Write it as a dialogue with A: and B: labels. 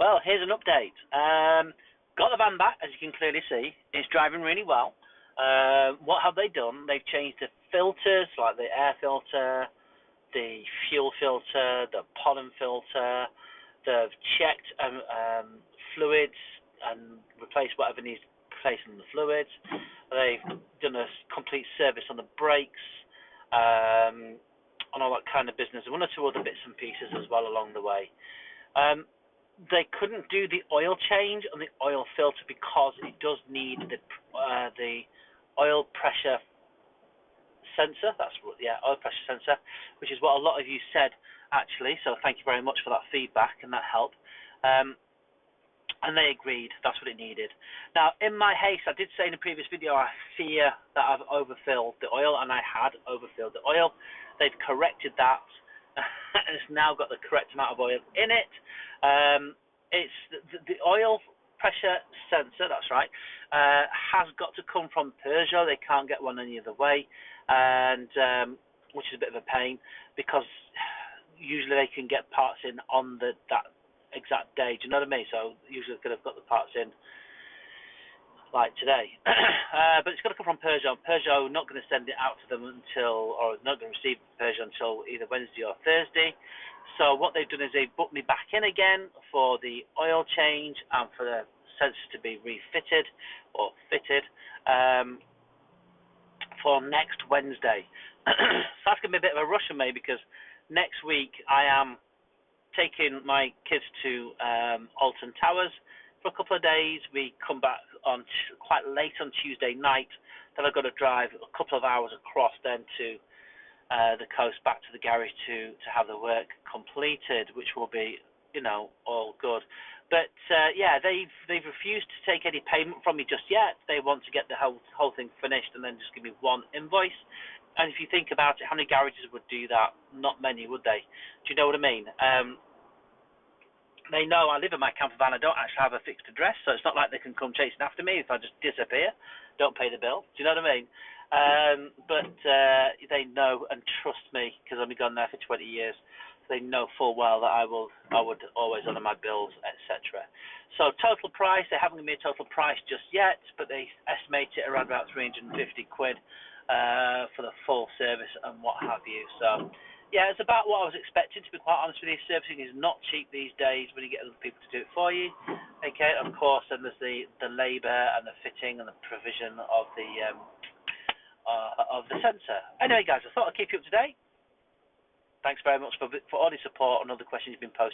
A: Well, here's an update. Got the van back, as you can clearly see. It's driving really well. What have they done? They've changed the filters, like the air filter, the fuel filter, the pollen filter. They've checked fluids and replaced whatever needs replacing the fluids. They've done a complete service on the brakes, on all that kind of business. One or two other bits and pieces as well along the way. They couldn't do the oil change on the oil filter because it does need the oil pressure sensor. Oil pressure sensor, which is what a lot of you said actually. So thank you very much for that feedback and that help. And they agreed that's what it needed. Now, in my haste, I did say in the previous video I fear that I've overfilled the oil, and I had overfilled the oil. They've corrected that. And it's now got the correct amount of oil in it. It's the oil pressure sensor, that's right, has got to come from Peugeot. They can't get one any other way, and which is a bit of a pain because usually they can get parts in on that exact day. Do you know what I mean? So usually they could have got the parts in like today, but it's got to come from Peugeot. Peugeot not going to send it out to them or not going to receive Peugeot until either Wednesday or Thursday. So what they've done is they've booked me back in again for the oil change and for the sensor to be refitted or fitted for next Wednesday. So that's going to be a bit of a rush on me because next week I am taking my kids to Alton Towers for a couple of days. We come back on quite late on Tuesday night. Then I've got to drive a couple of hours across then to the coast back to the garage to have the work completed, which will be, all good. But they've refused to take any payment from me just yet. They want to get the whole thing finished and then just give me one invoice. And if you think about it, how many garages would do that? Not many, would they? Do you know what I mean? They know I live in my camper van. I don't actually have a fixed address, so it's not like they can come chasing after me if I just disappear, don't pay the bill. Do you know what I mean? But they know and trust me because I've been gone there for 20 years. So they know full well that I would always honour my bills, etc. So total price, they haven't given me a total price just yet, but they estimate it around about 350 quid for the full service and what have you. So yeah, it's about what I was expecting, to be quite honest with you. Servicing is not cheap these days when you get other people to do it for you. Okay, of course, and there's the labour and the fitting and the provision of the sensor. Anyway, guys, I thought I'd keep you up to date. Thanks very much for all the support and all the questions you've been posting.